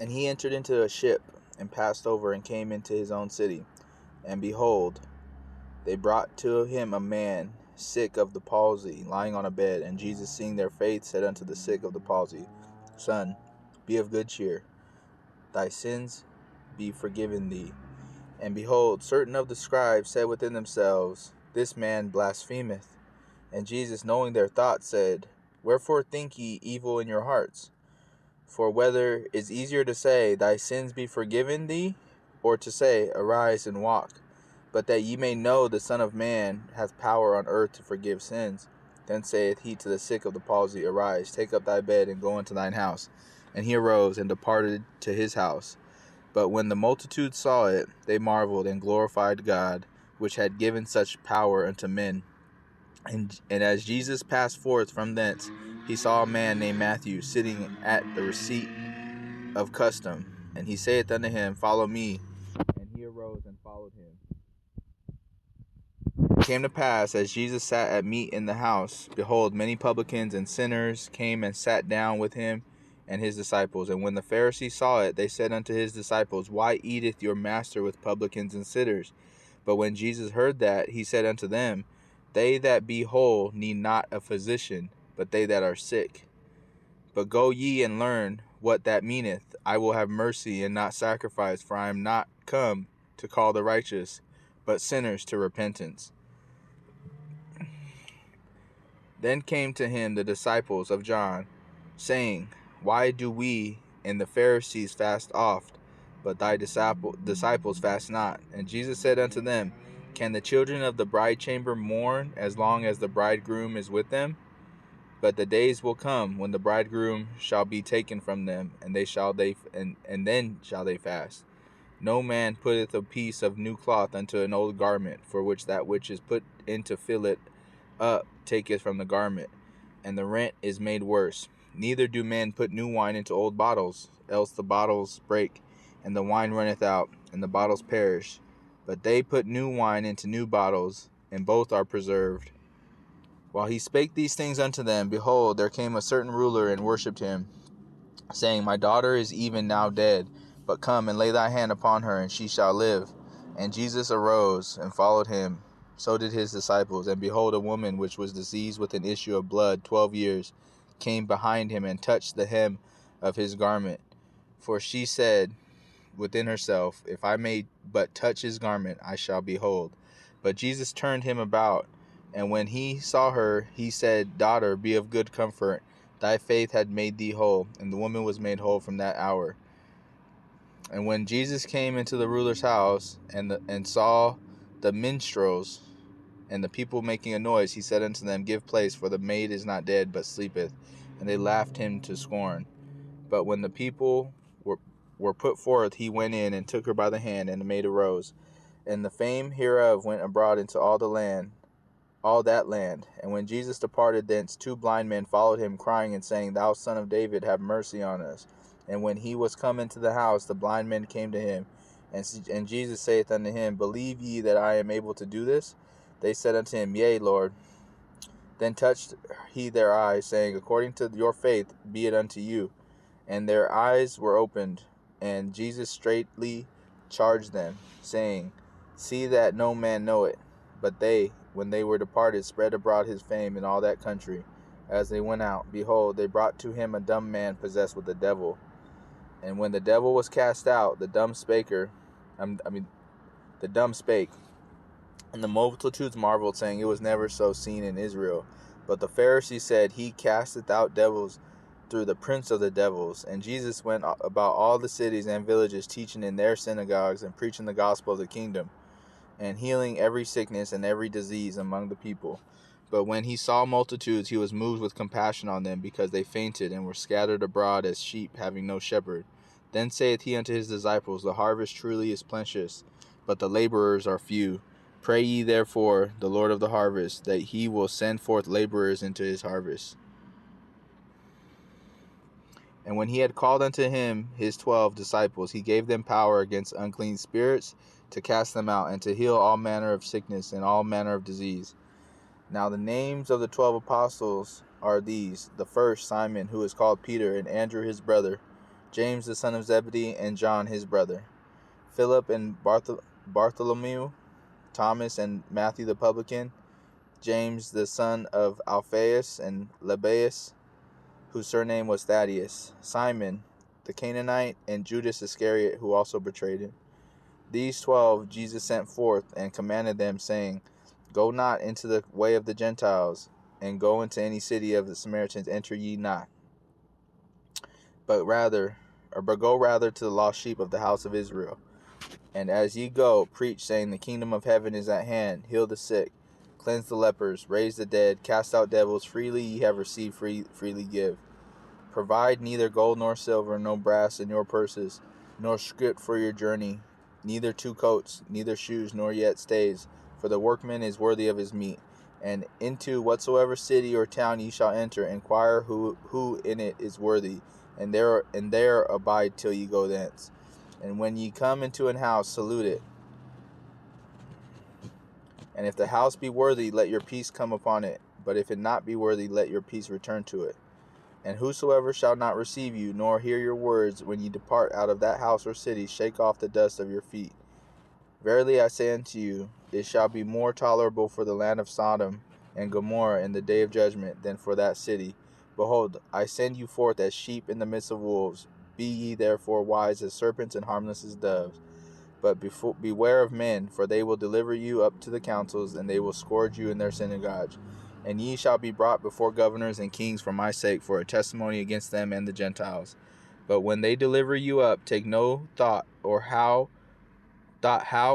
And he entered into a ship, and passed over, and came into his own city. And behold, they brought to him a man sick of the palsy, lying on a bed. And Jesus, seeing their faith, said unto the sick of the palsy, Son, be of good cheer, thy sins be forgiven thee. And behold, certain of the scribes said within themselves, This man blasphemeth. And Jesus, knowing their thoughts, said, Wherefore think ye evil in your hearts? For whether is easier to say, Thy sins be forgiven thee, or to say, Arise and walk? But that ye may know the Son of Man hath power on earth to forgive sins. Then saith he to the sick of the palsy, Arise, take up thy bed, and go into thine house. And he arose, and departed to his house. But when the multitude saw it, they marveled, and glorified God, which had given such power unto men. And as Jesus passed forth from thence, he saw a man named Matthew sitting at the receipt of custom. And he saith unto him, Follow me. And he arose and followed him. It came to pass, as Jesus sat at meat in the house, behold, many publicans and sinners came and sat down with him and his disciples. And when the Pharisees saw it, they said unto his disciples, Why eateth your master with publicans and sinners? But when Jesus heard that, he said unto them, They that be whole need not a physician, but they that are sick. But go ye and learn what that meaneth. I will have mercy and not sacrifice, for I am not come to call the righteous, but sinners to repentance. Then came to him the disciples of John, saying, Why do we and the Pharisees fast oft, but thy disciples fast not? And Jesus said unto them, Can the children of the bride chamber mourn as long as the bridegroom is with them? But the days will come when the bridegroom shall be taken from them, and then shall they fast. No man putteth a piece of new cloth unto an old garment, for which that which is put in to fill it up taketh from the garment, and the rent is made worse. Neither do men put new wine into old bottles, else the bottles break, and the wine runneth out, and the bottles perish. But they put new wine into new bottles, and both are preserved. While he spake these things unto them, behold, there came a certain ruler and worshipped him, saying, My daughter is even now dead, but come and lay thy hand upon her, and she shall live. And Jesus arose and followed him. So did his disciples. And behold, a woman which was diseased with an issue of blood 12 years came behind him, and touched the hem of his garment. For she said within herself, If I may but touch his garment, I shall be whole. But Jesus turned him about, and when he saw her, he said, Daughter, be of good comfort, thy faith had made thee whole. And the woman was made whole from that hour. And when Jesus came into the ruler's house, and saw the minstrels and the people making a noise, he said unto them, Give place, for the maid is not dead, but sleepeth. And they laughed him to scorn. But when the people were put forth, he went in and took her by the hand, and the maid arose. And the fame hereof went abroad into all that land. And when Jesus departed thence, 2 blind men followed him, crying and saying, Thou Son of David, have mercy on us. And when he was come into the house, the blind men came to him. And Jesus saith unto him, Believe ye that I am able to do this? They said unto him, Yea, Lord. Then touched he their eyes, saying, According to your faith be it unto you. And their eyes were opened. And Jesus straitly charged them, saying, See that no man know it. But they, when they were departed, spread abroad his fame in all that country. As they went out, behold, they brought to him a dumb man possessed with a devil. And when the devil was cast out, the dumb spake. And the multitudes marveled, saying, It was never so seen in Israel. But the Pharisees said, He casteth out devils through the prince of the devils. And Jesus went about all the cities and villages, teaching in their synagogues, and preaching the gospel of the kingdom, and healing every sickness and every disease among the people. But when he saw multitudes, he was moved with compassion on them, because they fainted, and were scattered abroad as sheep having no shepherd. Then saith he unto his disciples, The harvest truly is plenteous, but the laborers are few. Pray ye therefore the Lord of the harvest, that he will send forth laborers into his harvest. And when he had called unto him his 12 disciples, he gave them power against unclean spirits, to cast them out, and to heal all manner of sickness and all manner of disease. Now the names of the 12 apostles are these: the first, Simon, who is called Peter, and Andrew his brother, James the son of Zebedee, and John his brother, Philip and Bartholomew, Thomas and Matthew the publican, James the son of Alphaeus and Lebbaeus, whose surname was Thaddeus, Simon the Canaanite, and Judas Iscariot, who also betrayed him. These 12 Jesus sent forth, and commanded them, saying, Go not into the way of the Gentiles, and go into any city of the Samaritans enter ye not, but go rather to the lost sheep of the house of Israel. And as ye go, preach, saying, The kingdom of heaven is at hand. Heal the sick, cleanse the lepers, raise the dead, cast out devils. Freely ye have received, freely give. Provide neither gold nor silver, nor brass in your purses, nor scrip for your journey, neither 2 coats, neither shoes, nor yet stays, for the workman is worthy of his meat. And into whatsoever city or town ye shall enter, inquire who in it is worthy, and there abide till ye go thence. And when ye come into an house, salute it. And if the house be worthy, let your peace come upon it. But if it not be worthy, let your peace return to it. And whosoever shall not receive you, nor hear your words, when ye depart out of that house or city, shake off the dust of your feet. Verily I say unto you, it shall be more tolerable for the land of Sodom and Gomorrah in the day of judgment than for that city. Behold, I send you forth as sheep in the midst of wolves. Be ye therefore wise as serpents and harmless as doves. But beware of men, for they will deliver you up to the councils, and they will scourge you in their synagogues. And ye shall be brought before governors and kings for my sake, for a testimony against them and the Gentiles. But when they deliver you up, take no thought how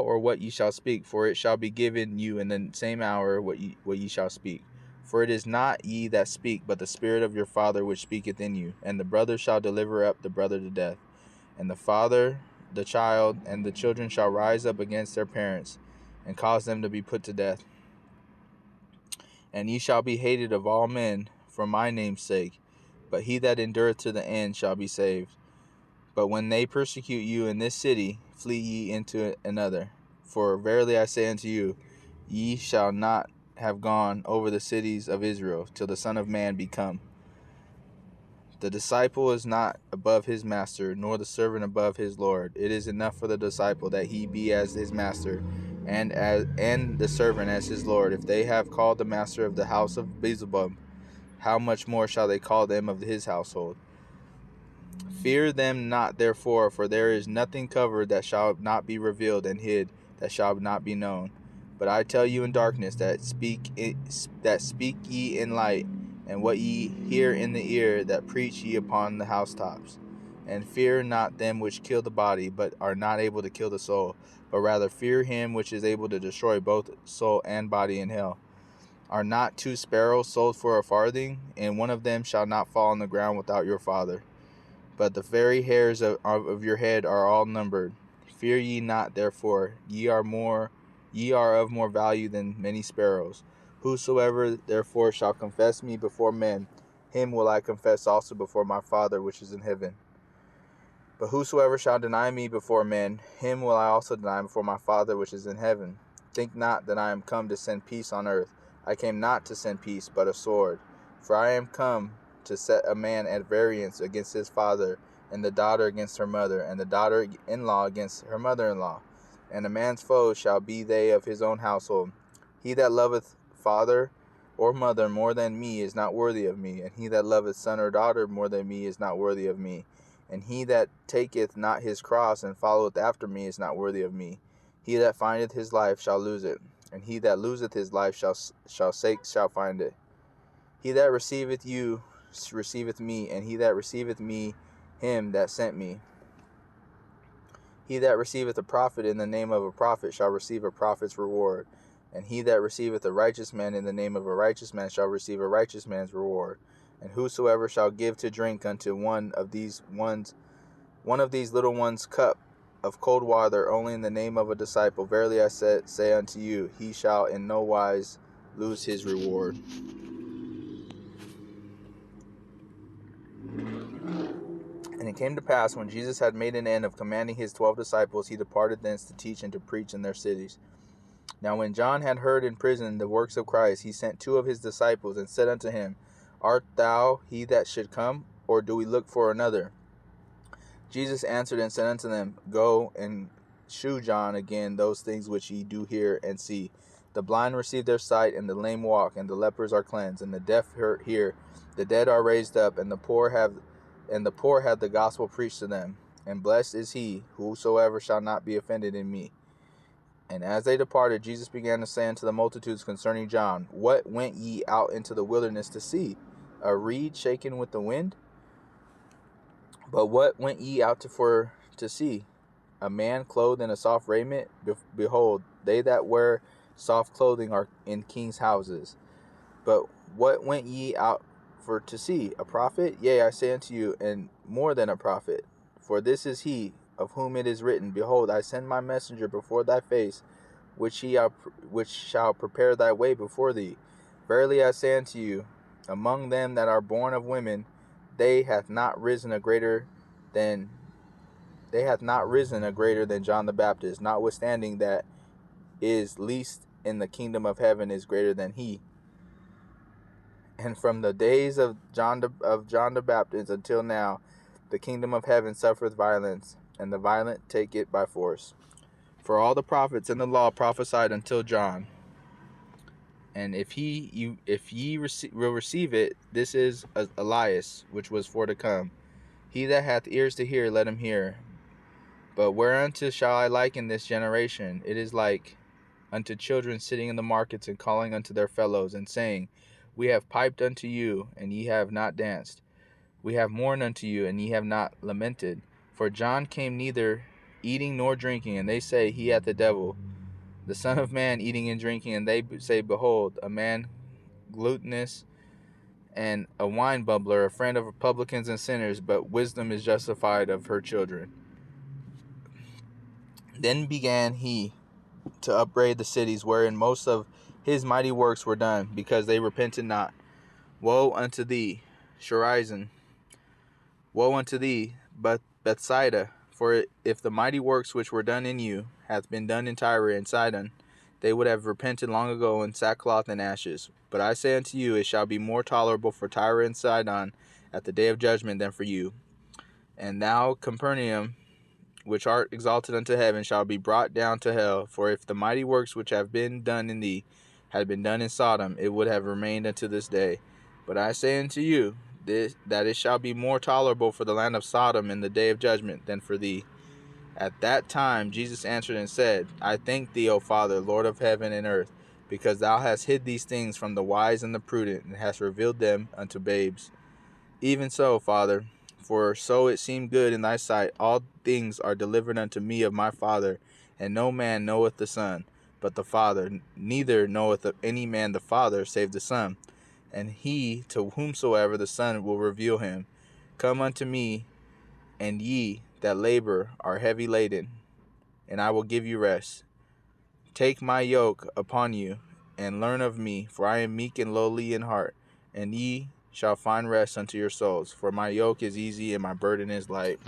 or what ye shall speak, for it shall be given you in the same hour what ye shall speak. For it is not ye that speak, but the Spirit of your Father which speaketh in you. And the brother shall deliver up the brother to death, and the father the child, and the children shall rise up against their parents, and cause them to be put to death. And ye shall be hated of all men for my name's sake, but he that endureth to the end shall be saved. But when they persecute you in this city, flee ye into another. For verily I say unto you, ye shall not have gone over the cities of Israel, till the Son of Man be come. The disciple is not above his master, nor the servant above his Lord. It is enough for the disciple that he be as his master, and the servant as his Lord. If they have called the master of the house of Beelzebub, how much more shall they call them of his household? Fear them not, therefore, for there is nothing covered that shall not be revealed, and hid that shall not be known. But I tell you in darkness, that speak ye in light, and what ye hear in the ear, that preach ye upon the housetops. And fear not them which kill the body, but are not able to kill the soul, but rather fear him which is able to destroy both soul and body in hell. Are not 2 sparrows sold for a farthing, and one of them shall not fall on the ground without your Father? But the very hairs of your head are all numbered. Fear ye not, therefore, ye are of more value than many sparrows. Whosoever therefore shall confess me before men, him will I confess also before my Father which is in heaven. But whosoever shall deny me before men, him will I also deny before my Father which is in heaven. Think not that I am come to send peace on earth. I came not to send peace, but a sword. For I am come to set a man at variance against his father, and the daughter against her mother, and the daughter-in-law against her mother-in-law. And a man's foes shall be they of his own household. He that loveth father or mother more than me is not worthy of me, and he that loveth son or daughter more than me is not worthy of me. And he that taketh not his cross and followeth after me is not worthy of me. He that findeth his life shall lose it, and he that loseth his life shall find it. He that receiveth you receiveth me, and he that receiveth me, him that sent me. He that receiveth a prophet in the name of a prophet shall receive a prophet's reward, and he that receiveth a righteous man in the name of a righteous man shall receive a righteous man's reward. And whosoever shall give to drink unto one of these little ones cup of cold water only in the name of a disciple, verily I say unto you, he shall in no wise lose his reward. And it came to pass, when Jesus had made an end of commanding his 12 disciples, he departed thence to teach and to preach in their cities. Now when John had heard in prison the works of Christ, he sent 2 of his disciples, and said unto him, Art thou he that should come, or do we look for another? Jesus answered and said unto them, Go and shew John again those things which ye do hear and see. The blind receive their sight, and the lame walk, and the lepers are cleansed, and the deaf hear, the dead are raised up, and the poor have the gospel preached to them. And blessed is he whosoever shall not be offended in me. And as they departed, Jesus began to say unto the multitudes concerning John, What went ye out into the wilderness to see? A reed shaken with the wind? But what went ye out to see? A man clothed in a soft raiment? Behold, they that wear soft clothing are in kings' houses. But what went ye out for to see? A prophet? Yea, I say unto you, and more than a prophet. For this is he, of whom it is written, Behold, I send my messenger before thy face, which shall prepare thy way before thee. Verily I say unto you, among them that are born of women, they hath not risen a greater than John the Baptist, notwithstanding that is least in the kingdom of heaven is greater than he. And from the days of John the Baptist until now, the kingdom of heaven suffereth violence, and the violent take it by force. For all the prophets and the law prophesied until John. And if ye will receive it, this is Elias, which was for to come. He that hath ears to hear, let him hear. But whereunto shall I liken this generation? It is like unto children sitting in the markets and calling unto their fellows, and saying, We have piped unto you, and ye have not danced. We have mourned unto you, and ye have not lamented. For John came neither eating nor drinking, and they say, He hath the devil. The Son of Man eating and drinking, and they say, Behold, a man gluttonous and a wine bubbler, a friend of publicans and sinners, but wisdom is justified of her children. Then began he to upbraid the cities wherein most of his mighty works were done, because they repented not. Woe unto thee, Chorazin! Woe unto thee, Bethsaida! For if the mighty works which were done in you hath been done in Tyre and Sidon, they would have repented long ago in sackcloth and ashes. But I say unto you, it shall be more tolerable for Tyre and Sidon at the day of judgment than for you. And thou, Capernaum, which art exalted unto heaven, shall be brought down to hell. For if the mighty works which have been done in thee had been done in Sodom, it would have remained unto this day. But I say unto you, that it shall be more tolerable for the land of Sodom in the day of judgment than for thee. At that time Jesus answered and said, I thank thee, O Father, Lord of heaven and earth, because thou hast hid these things from the wise and the prudent, and hast revealed them unto babes. Even so, Father, for so it seemed good in thy sight. All things are delivered unto me of my Father, and no man knoweth the Son, but the Father, neither knoweth any man the Father, save the Son, and he to whomsoever the Son will reveal him. Come unto me, and ye that labor are heavy laden, and I will give you rest. Take my yoke upon you, and learn of me, for I am meek and lowly in heart, and ye shall find rest unto your souls. For my yoke is easy, and my burden is light.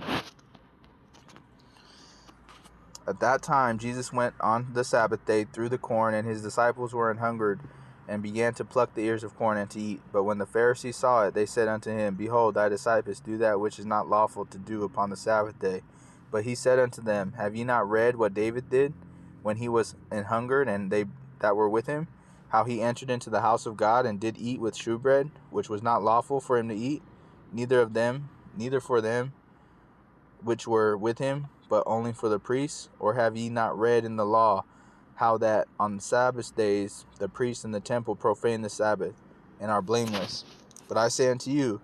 At that time Jesus went on the Sabbath day through the corn, and his disciples were an hungered, and began to pluck the ears of corn and to eat. But when the Pharisees saw it, they said unto him, Behold, thy disciples do that which is not lawful to do upon the Sabbath day. But he said unto them, Have ye not read what David did when he was an hungered, and they that were with him, how he entered into the house of God, and did eat with shewbread, which was not lawful for him to eat, neither for them which were with him, but only for the priests? Or have ye not read in the law how that on Sabbath days the priests in the temple profane the Sabbath, and are blameless? But I say unto you,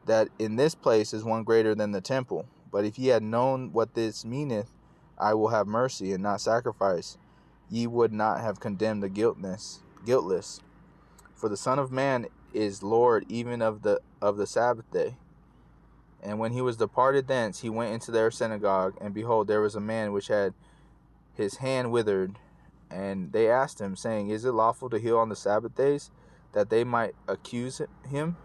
that in this place is one greater than the temple. But if ye had known what this meaneth, I will have mercy and not sacrifice, ye would not have condemned the guiltless. For the Son of Man is Lord even of the Sabbath day. And when he was departed thence, he went into their synagogue, and behold, there was a man which had his hand withered. And they asked him, saying, Is it lawful to heal on the Sabbath days? That they might accuse him.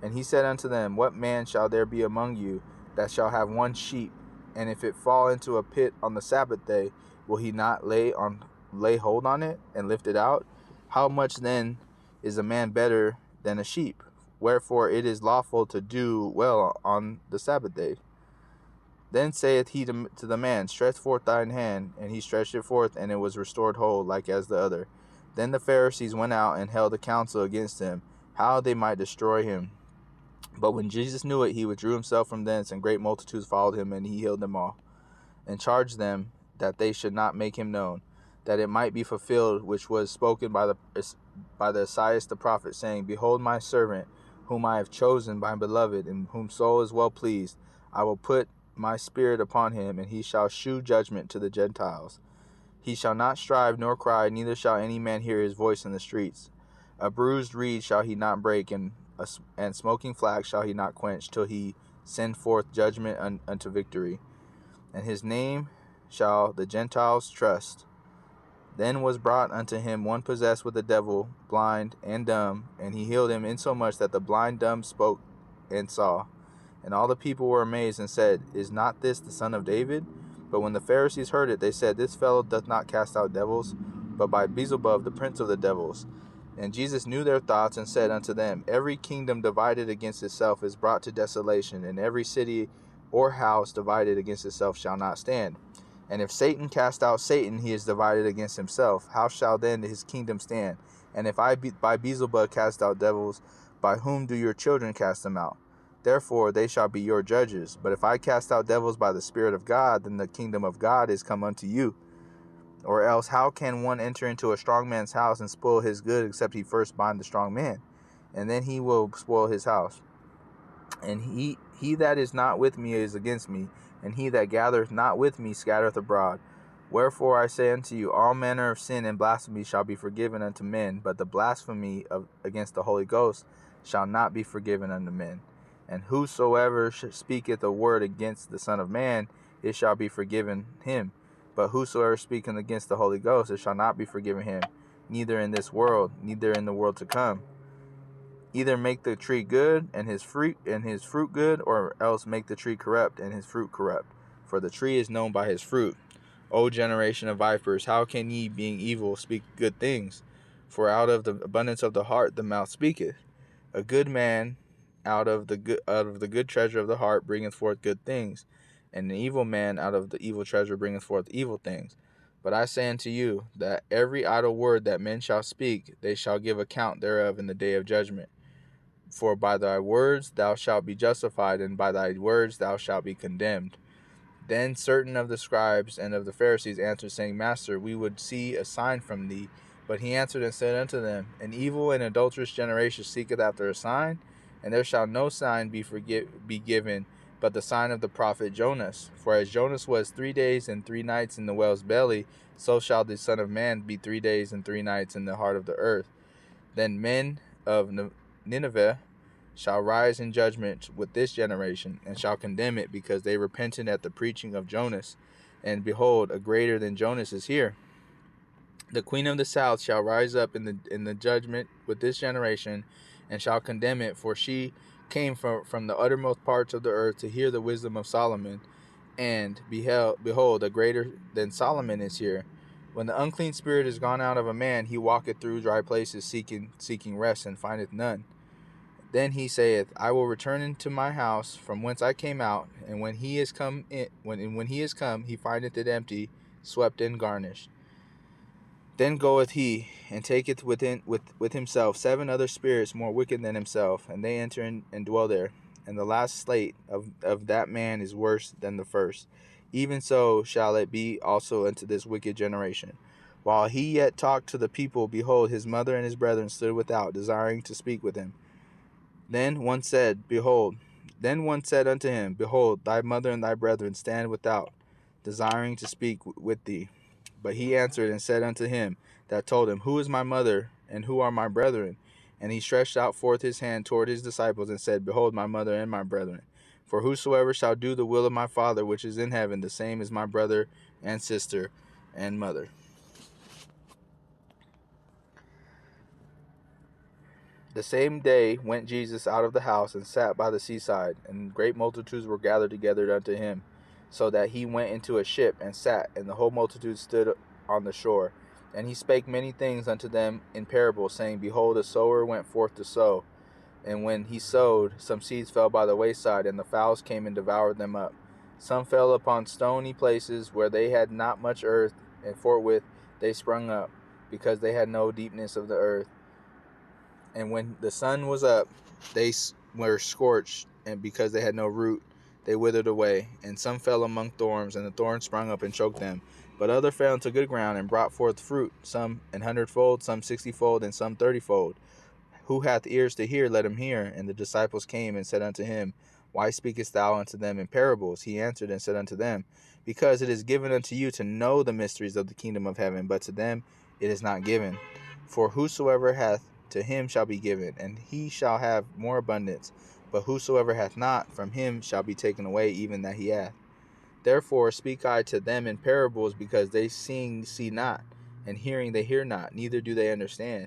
And he said unto them, What man shall there be among you that shall have one sheep, and if it fall into a pit on the Sabbath day, will he not lay hold on it and lift it out? How much then is a man better than a sheep? Wherefore it is lawful to do well on the Sabbath day. Then saith he to the man, Stretch forth thine hand. And he stretched it forth, and it was restored whole, like as the other. Then the Pharisees went out and held a council against him, how they might destroy him. But when Jesus knew it, he withdrew himself from thence, and great multitudes followed him, and he healed them all, and charged them that they should not make him known, that it might be fulfilled which was spoken by the Esaias the prophet, saying, Behold my servant, whom I have chosen, my beloved, in whom soul is well pleased. I will put my spirit upon him, and he shall shew judgment to the Gentiles. He shall not strive nor cry, neither shall any man hear his voice in the streets. A bruised reed shall he not break, and smoking flax shall he not quench, till he send forth judgment unto victory. And his name shall the Gentiles trust. Then was brought unto him one possessed with a devil, blind and dumb, and he healed him, insomuch that the blind dumb spoke and saw. And all the people were amazed, and said, Is not this the son of David? But when the Pharisees heard it, they said, This fellow doth not cast out devils, but by Beelzebub the prince of the devils. And Jesus knew their thoughts, and said unto them, Every kingdom divided against itself is brought to desolation, and every city or house divided against itself shall not stand. And if Satan cast out Satan, he is divided against himself. How shall then his kingdom stand? And if I by Beelzebub cast out devils, by whom do your children cast them out? Therefore they shall be your judges. But if I cast out devils by the Spirit of God, then the kingdom of God is come unto you. Or else how can one enter into a strong man's house and spoil his good, except he first bind the strong man? And then he will spoil his house. And he that is not with me is against me, and he that gathereth not with me scattereth abroad. Wherefore I say unto you, all manner of sin and blasphemy shall be forgiven unto men, but the blasphemy against the Holy Ghost shall not be forgiven unto men. And whosoever speaketh a word against the Son of Man, it shall be forgiven him. But whosoever speaketh against the Holy Ghost, it shall not be forgiven him, neither in this world, neither in the world to come. Either make the tree good and his fruit good, or else make the tree corrupt and his fruit corrupt. For the tree is known by his fruit. O generation of vipers, how can ye, being evil, speak good things? For out of the abundance of the heart the mouth speaketh. A good man out of the good treasure of the heart bringeth forth good things, and an evil man out of the evil treasure bringeth forth evil things. But I say unto you, that every idle word that men shall speak, they shall give account thereof in the day of judgment. For by thy words thou shalt be justified, and by thy words thou shalt be condemned. Then certain of the scribes and of the Pharisees answered, saying, Master, we would see a sign from thee. But he answered and said unto them, An evil and adulterous generation seeketh after a sign, and there shall no sign be given, but the sign of the prophet Jonas. For as Jonas was 3 days and 3 nights in the whale's belly, so shall the Son of Man be 3 days and 3 nights in the heart of the earth. Then men of Nineveh shall rise in judgment with this generation, and shall condemn it, because they repented at the preaching of Jonas. And behold, a greater than Jonas is here. The queen of the south shall rise up in the judgment with this generation, and shall condemn it, for she came from the uttermost parts of the earth to hear the wisdom of Solomon. And behold, a greater than Solomon is here. When the unclean spirit is gone out of a man, he walketh through dry places, seeking rest, and findeth none. Then he saith, I will return into my house from whence I came out. And when he is come, he findeth it empty, swept and garnished. Then goeth he, and taketh with himself 7 other spirits more wicked than himself, and they enter in and dwell there. And the last state of that man is worse than the first. Even so shall it be also unto this wicked generation. While he yet talked to the people, behold, his mother and his brethren stood without, desiring to speak with him. Then one said unto him, Behold, thy mother and thy brethren stand without, desiring to speak with thee. But he answered and said unto him that told him, Who is my mother, and who are my brethren? And he stretched out forth his hand toward his disciples, and said, Behold my mother and my brethren. For whosoever shall do the will of my Father which is in heaven, the same is my brother and sister and mother. The same day went Jesus out of the house, and sat by the seaside, and great multitudes were gathered together unto him, so that he went into a ship, and sat, and the whole multitude stood on the shore. And he spake many things unto them in parables, saying, Behold, a sower went forth to sow. And when he sowed, some seeds fell by the wayside, and the fowls came and devoured them up. Some fell upon stony places where they had not much earth, and forthwith they sprung up, because they had no deepness of the earth. And when the sun was up, they were scorched, and because they had no root, they withered away. And some fell among thorns, and the thorns sprung up and choked them. But other fell into good ground and brought forth fruit, some 100-fold, some 60-fold, and some 30-fold. Who hath ears to hear, let him hear. And the disciples came and said unto him, Why speakest thou unto them in parables? He answered and said unto them, Because it is given unto you to know the mysteries of the kingdom of heaven, but to them it is not given. For whosoever hath, to him shall be given, and he shall have more abundance. But whosoever hath not, from him shall be taken away even that he hath. Therefore speak I to them in parables, because they seeing see not, and hearing they hear not, neither do they understand.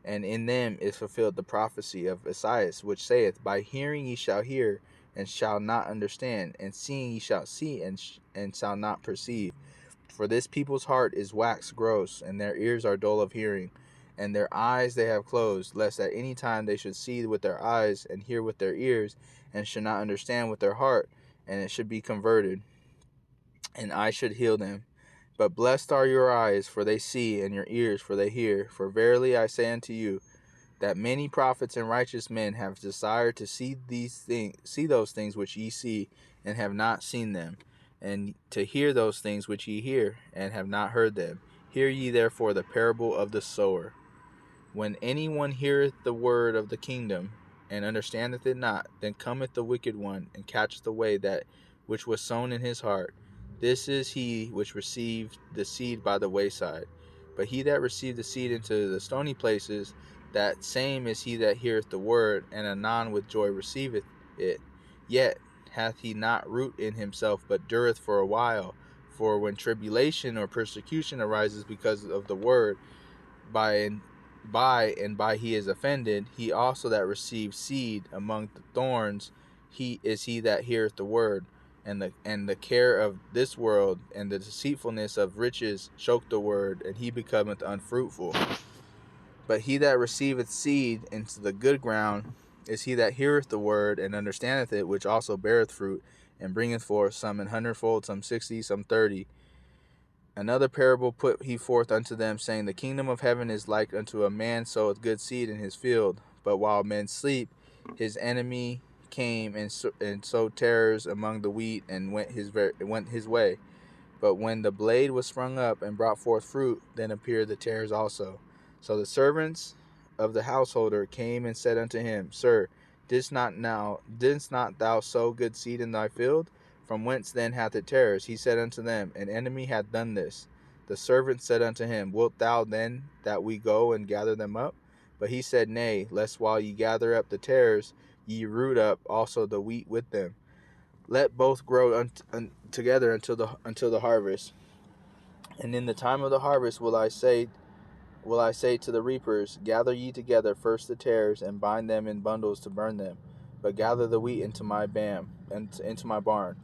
And in them is fulfilled the prophecy of Esaias, which saith, By hearing ye shall hear, and shall not understand, and seeing ye shall see, and shall not perceive. For this people's heart is waxed gross, and their ears are dull of hearing, and their eyes they have closed, lest at any time they should see with their eyes, and hear with their ears, and should not understand with their heart, and it should be converted, and I should heal them. But blessed are your eyes, for they see, and your ears, for they hear. For verily I say unto you, that many prophets and righteous men have desired to see those things which ye see, and have not seen them, and to hear those things which ye hear, and have not heard them. Hear ye therefore the parable of the sower. When any one heareth the word of the kingdom, and understandeth it not, then cometh the wicked one, and catcheth away that which was sown in his heart. This is he which received the seed by the wayside. But he that received the seed into the stony places, that same is he that heareth the word, and anon with joy receiveth it. Yet hath he not root in himself, but dureth for a while. For when tribulation or persecution arises because of the word, by he is offended. He also that received seed among the thorns, he that heareth the word, and the care of this world and the deceitfulness of riches choke the word, and he becometh unfruitful. But he that receiveth seed into the good ground is he that heareth the word, and understandeth it, which also beareth fruit, and bringeth forth some 100-fold, some 60, some 30. Another parable put he forth unto them, saying, The kingdom of heaven is like unto a man soweth good seed in his field. But while men sleep, his enemy came and sowed tares among the wheat, and went his way. But when the blade was sprung up and brought forth fruit, then appeared the tares also. So the servants of the householder came and said unto him, Sir, didst not thou sow good seed in thy field? From whence then hath it tares? He said unto them, An enemy hath done this. The servants said unto him, Wilt thou then that we go and gather them up? But he said, Nay, lest while ye gather up the tares, ye root up also the wheat with them. Let both grow together until the harvest. And in the time of the harvest will I say to the reapers, Gather ye together first the tares, and bind them in bundles to burn them, but gather the wheat into my barn.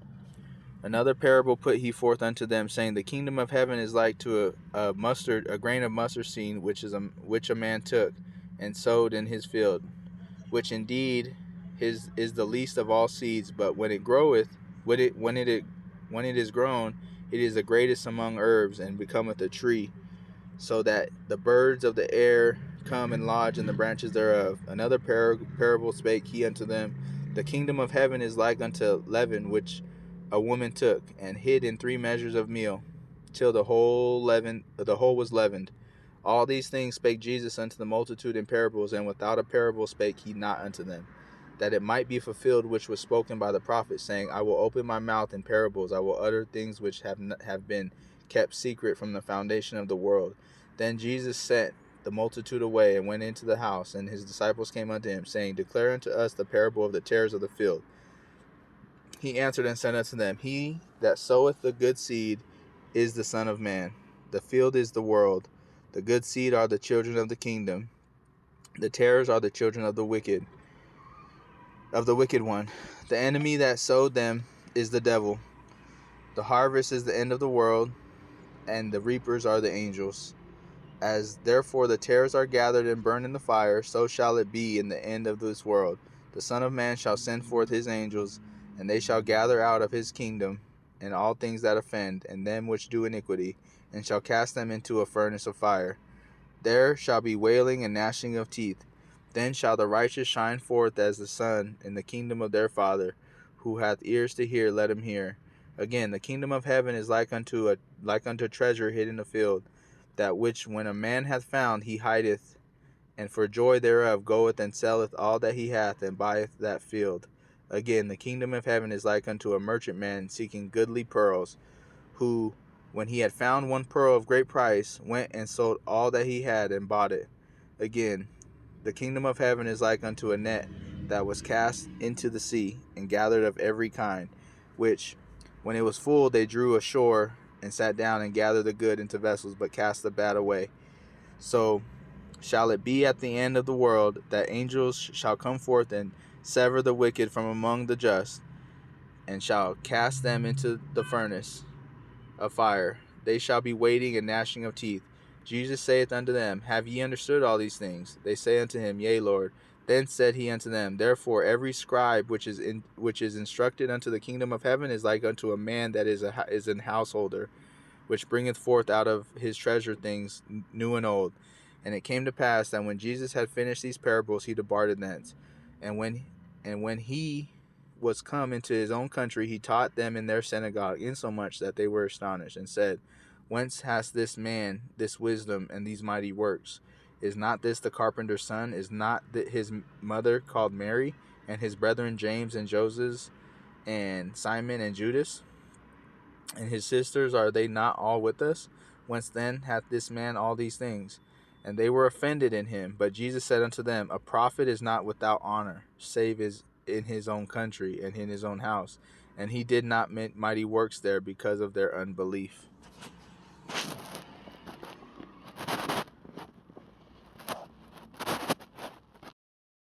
Another parable put he forth unto them, saying, The kingdom of heaven is like to a grain of mustard seed, which a man took and sowed in his field, which indeed is the least of all seeds, but when it is grown, it is the greatest among herbs, and becometh a tree, so that the birds of the air come and lodge in the branches thereof. Another parable spake he unto them, The kingdom of heaven is like unto leaven, which a woman took, and hid in 3 measures of meal, till the whole was leavened. All these things spake Jesus unto the multitude in parables, and without a parable spake he not unto them, that it might be fulfilled which was spoken by the prophet, saying, I will open my mouth in parables, I will utter things which have been kept secret from the foundation of the world. Then Jesus sent the multitude away, and went into the house, and his disciples came unto him, saying, Declare unto us the parable of the tares of the field. He answered and said unto them, He that soweth the good seed is the Son of Man. The field is the world. The good seed are the children of the kingdom. The tares are the children of the wicked one. The enemy that sowed them is the devil. The harvest is the end of the world, and the reapers are the angels. As therefore the tares are gathered and burned in the fire, so shall it be in the end of this world. The Son of Man shall send forth his angels, And they shall gather out of his kingdom and all things that offend, and them which do iniquity, and shall cast them into a furnace of fire. There shall be wailing and gnashing of teeth. Then shall the righteous shine forth as the sun in the kingdom of their Father. Who hath ears to hear, let him hear. Again, the kingdom of heaven is like unto treasure hid in a field, that which when a man hath found, he hideth, and for joy thereof goeth and selleth all that he hath, and buyeth that field. Again, the kingdom of heaven is like unto a merchantman seeking goodly pearls, who, when he had found one pearl of great price, went and sold all that he had and bought it. Again, the kingdom of heaven is like unto a net that was cast into the sea, and gathered of every kind, which, when it was full, they drew ashore, and sat down and gathered the good into vessels, but cast the bad away. So shall it be at the end of the world, that angels shall come forth and sever the wicked from among the just, and shall cast them into the furnace of fire. They shall be waiting and gnashing of teeth. Jesus saith unto them, Have ye understood all these things? They say unto him, Yea, Lord. Then said he unto them, Therefore every scribe which is instructed unto the kingdom of heaven is like unto a man that is an householder, which bringeth forth out of his treasure things new and old. And it came to pass that when Jesus had finished these parables, he departed thence. And when he was come into his own country, he taught them in their synagogue, insomuch that they were astonished, and said, Whence hath this man this wisdom and these mighty works? Is not this the carpenter's son? Is not his mother called Mary, and his brethren James and Joseph, and Simon and Judas? And his sisters, are they not all with us? Whence then hath this man all these things? And they were offended in him. But Jesus said unto them, A prophet is not without honor, save in his own country and in his own house. And he did not mighty works there because of their unbelief.